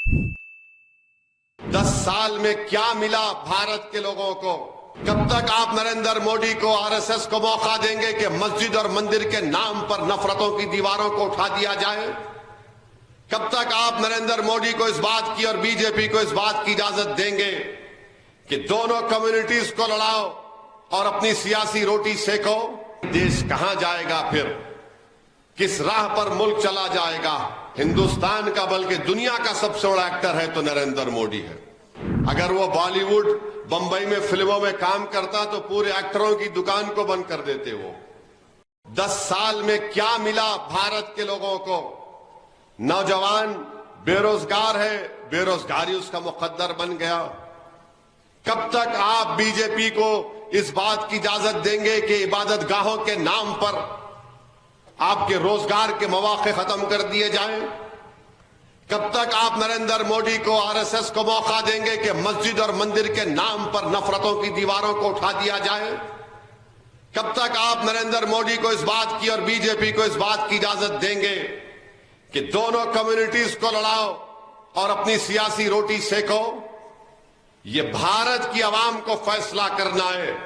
10 साल में क्या मिला भारत के लोगों को? कब तक आप नरेंद्र मोदी को, आरएसएस को मौका देंगे कि मस्जिद और मंदिर के नाम पर नफरतों की दीवारों को उठा दिया जाए? कब तक आप नरेंद्र मोदी को इस बात की और बीजेपी को इस बात की इजाजत देंगे कि दोनों कम्युनिटीज को लड़ाओ और अपनी सियासी रोटी सेको? देश कहां जाएगा फिर? किस राह पर मुल्क चला जाएगा? हिंदुस्तान का बल्कि दुनिया का सबसे बड़ा एक्टर है तो नरेंद्र मोदी है। अगर वो बॉलीवुड, बंबई में फिल्मों में काम करता तो पूरे एक्टरों की दुकान को बंद कर देते वो। 10 साल में क्या मिला भारत के लोगों को? नौजवान बेरोजगार है, बेरोजगारी उसका मुकद्दर बन गया। कब तक आप बीजेपी को इस बात की इजाजत देंगे कि इबादत गाहों के नाम पर आपके रोजगार के मौके खत्म कर दिए जाएं? कब तक आप नरेंद्र मोदी को, आरएसएस को मौका देंगे कि मस्जिद और मंदिर के नाम पर नफरतों की दीवारों को उठा दिया जाए? कब तक आप नरेंद्र मोदी को इस बात की और बीजेपी को इस बात की इजाजत देंगे कि दोनों कम्युनिटीज को लड़ाओ और अपनी सियासी रोटी सेको? ये भारत की आवाम को फैसला करना है।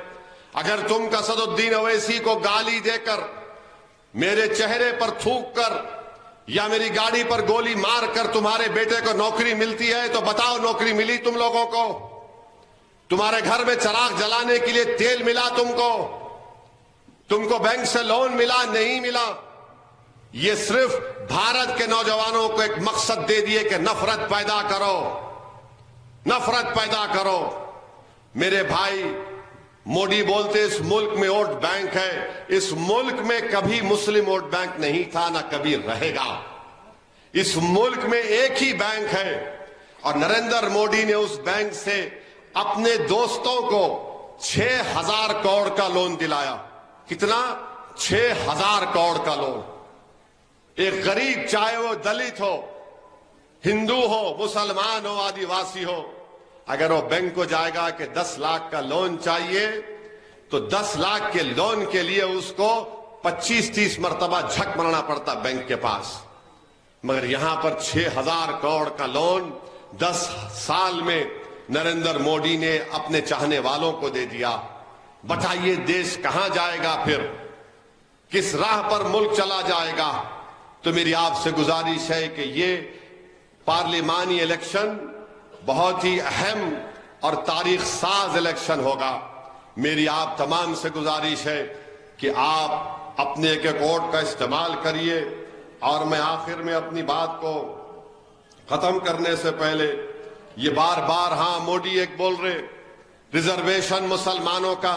अगर तुम असदुद्दीन ओवैसी को गाली देकर, मेरे चेहरे पर थूक कर या मेरी गाड़ी पर गोली मारकर तुम्हारे बेटे को नौकरी मिलती है तो बताओ, नौकरी मिली तुम लोगों को? तुम्हारे घर में चिराग जलाने के लिए तेल मिला तुमको? तुमको बैंक से लोन मिला? नहीं मिला। ये सिर्फ भारत के नौजवानों को एक मकसद दे दिए कि नफरत पैदा करो, नफरत पैदा करो। मेरे भाई, मोदी बोलते इस मुल्क में वोट बैंक है। इस मुल्क में कभी मुस्लिम वोट बैंक नहीं था, ना कभी रहेगा। इस मुल्क में एक ही बैंक है और नरेंद्र मोदी ने उस बैंक से अपने दोस्तों को 6,000 करोड़ का लोन दिलाया। कितना? 6,000 करोड़ का लोन। एक गरीब, चाहे वो दलित हो, हिंदू हो, मुसलमान हो, आदिवासी हो, अगर वो बैंक को जाएगा कि 10 लाख का लोन चाहिए तो 10 लाख के लोन के लिए उसको 25-30 मरतबा झक मारना पड़ता बैंक के पास। मगर यहां पर 6,000 करोड़ का लोन 10 साल में नरेंद्र मोदी ने अपने चाहने वालों को दे दिया। बताइए देश कहां जाएगा फिर? किस राह पर मुल्क चला जाएगा? तो मेरी आपसे गुजारिश है कि ये पार्लिमानी इलेक्शन बहुत ही अहम और तारीख साज इलेक्शन होगा। मेरी आप तमाम से गुजारिश है कि आप अपने एक वोट का इस्तेमाल करिए। और मैं आखिर में अपनी बात को खत्म करने से पहले ये बार बार, हां मोदी एक बोल रहे रिजर्वेशन मुसलमानों का।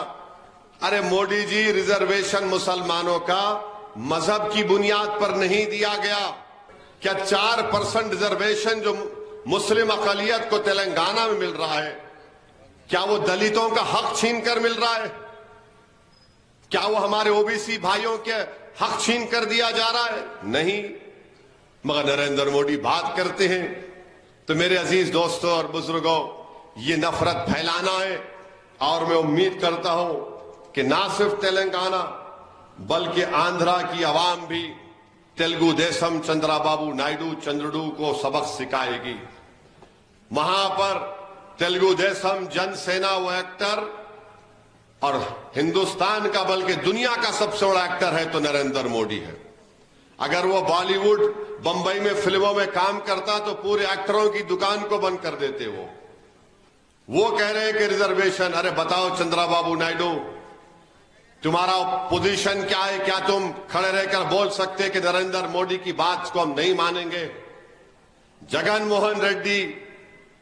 अरे मोदी जी, रिजर्वेशन मुसलमानों का मजहब की बुनियाद पर नहीं दिया गया। क्या 4% रिजर्वेशन जो मुस्लिम अकलियत को तेलंगाना में मिल रहा है, क्या वो दलितों का हक छीन कर मिल रहा है? क्या वो हमारे ओबीसी भाइयों के हक छीन कर दिया जा रहा है? नहीं। मगर नरेंद्र मोदी बात करते हैं। तो मेरे अजीज दोस्तों और बुजुर्गों, ये नफरत फैलाना है। और मैं उम्मीद करता हूं कि ना सिर्फ तेलंगाना बल्कि आंध्रा की आवाम भी तेलुगु देशम चंद्रबाबू नायडू चंद्रडू को सबक सिखाएगी। वहां पर तेलुगु देशम जनसेना वो एक्टर और हिंदुस्तान का बल्कि दुनिया का सबसे बड़ा एक्टर है तो नरेंद्र मोदी है। अगर वो बॉलीवुड, बंबई में फिल्मों में काम करता तो पूरे एक्टरों की दुकान को बंद कर देते वो कह रहे हैं कि रिजर्वेशन। अरे बताओ चंद्रबाबू नायडू, तुम्हारा पोजीशन क्या है? क्या तुम खड़े रहकर बोल सकते कि नरेंद्र मोदी की बात को हम नहीं मानेंगे? जगन मोहन रेड्डी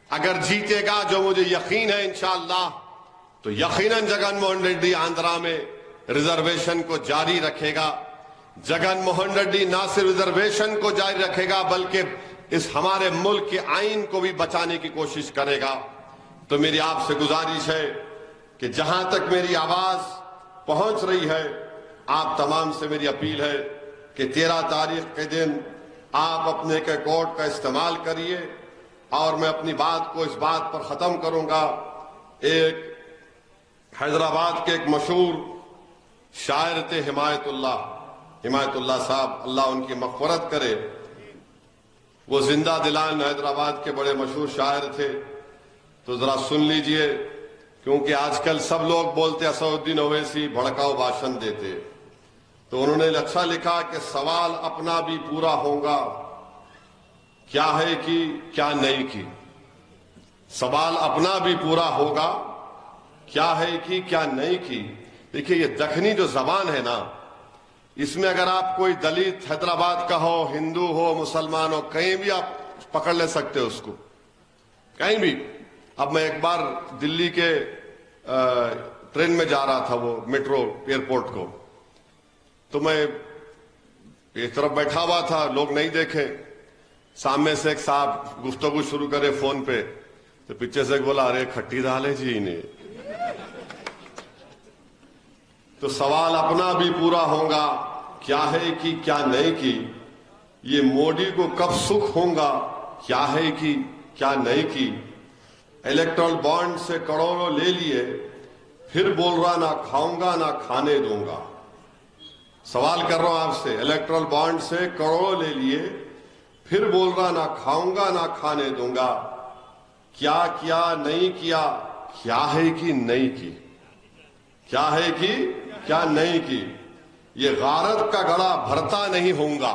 अगर जीतेगा, जो मुझे यकीन है इंशाअल्लाह, तो यकीनन जगन मोहन रेड्डी आंध्रा में रिजर्वेशन को जारी रखेगा। जगन मोहन रेड्डी ना सिर्फ रिजर्वेशन को जारी रखेगा बल्कि इस हमारे मुल्क के आइन को भी बचाने की कोशिश करेगा। तो मेरी आपसे गुजारिश है कि जहां तक मेरी आवाज पहुंच रही है, आप तमाम से मेरी अपील है कि 13 तारीख के दिन आप अपने के कोड का इस्तेमाल करिए। और मैं अपनी बात को इस बात पर खत्म करूंगा। एक हैदराबाद के एक मशहूर शायर थे हिमायतुल्लाह साहब, अल्लाह उनकी मग़फ़िरत करे। वो जिंदा दिलान हैदराबाद के बड़े मशहूर शायर थे। तो जरा सुन लीजिए, क्योंकि आजकल सब लोग बोलते असदुद्दीन ओवैसी भड़काऊ भाषण देते। तो उन्होंने अच्छा लिखा कि सवाल अपना भी पूरा होगा, क्या है कि क्या नहीं की। सवाल अपना भी पूरा होगा, क्या है कि क्या नहीं की। देखिए, ये दखनी जो जबान है ना, इसमें अगर आप कोई दलित हैदराबाद का हो, हिंदू हो, मुसलमान हो, कहीं भी आप पकड़ ले सकते हो उसको, कहीं भी। अब मैं एक बार दिल्ली के ट्रेन में जा रहा था, वो मेट्रो एयरपोर्ट को, तो मैं एक तरफ बैठा हुआ था, लोग नहीं देखे। सामने से एक साहब गुफ्तगू शुरू करे फोन पे, तो पीछे से बोला, अरे खट्टी दाल है जी इन्हें। तो सवाल अपना भी पूरा होगा, क्या है कि क्या नहीं की। ये मोदी को कब सुख होगा, क्या है कि क्या नहीं की। इलेक्ट्रल बॉन्ड से करोड़ों ले लिए, फिर बोल रहा ना खाऊंगा ना खाने दूंगा। सवाल कर रहा हूं आपसे, इलेक्ट्रल बॉन्ड से करोड़ों ले लिए, फिर बोल रहा ना खाऊंगा ना खाने दूंगा। क्या किया नहीं किया, क्या है कि नहीं की, क्या है कि क्या नहीं की। ये गारत का घड़ा भरता नहीं होऊंगा,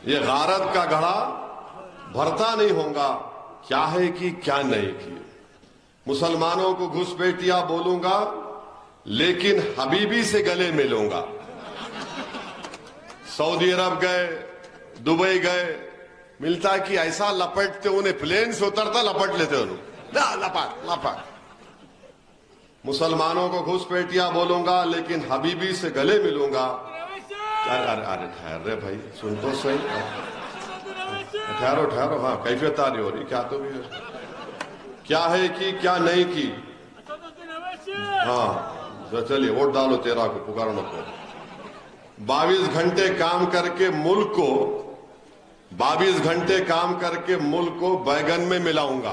ये गारत का घड़ा भरता नहीं होगा, क्या है कि क्या नहीं की। मुसलमानों को घुसपैठिया बोलूंगा, लेकिन हबीबी से गले मिलूंगा। सऊदी अरब गए, दुबई गए, मिलता कि ऐसा लपटते, उन्हें प्लेन से उतरता लपट लेते उन्हें, लपट लपट। मुसलमानों को घुसपैठिया बोलूंगा, लेकिन हबीबी से गले मिलूंगा। अरे अरे ठहर रे भाई, सुन तो सही, ठहरो ठहरो। हाँ, कैफियत आ रही हो रही, क्या तो भी है। क्या है कि क्या नहीं की। हाँ चलिए, वोट डालो तेरा को, पुकारो नको। 22 घंटे काम करके मुल्क को, 22 घंटे काम करके मुल्क को बैगन में मिलाऊंगा।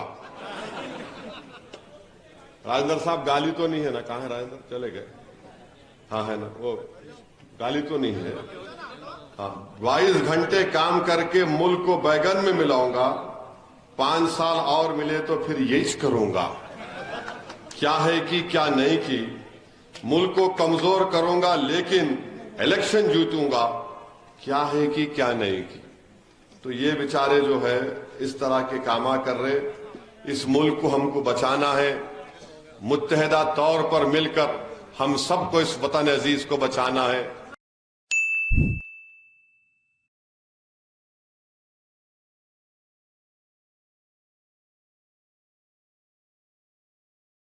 राजेंद्र साहब गाली तो नहीं है ना? कहां है राजेंद्र? चले गए? हाँ है ना, वो गाली तो नहीं है। हाँ, 22 घंटे काम करके मुल्क को बैगन में मिलाऊंगा। 5 साल और मिले तो फिर यही करूंगा। क्या है कि क्या नहीं की। मुल्क को कमजोर करूंगा, लेकिन इलेक्शन जीतूंगा। क्या है कि क्या नहीं की। तो ये बेचारे जो है इस तरह के कामा कर रहे। इस मुल्क को हमको बचाना है, मुत्तहिदा तौर पर मिलकर हम सबको इस वतन अजीज को बचाना है।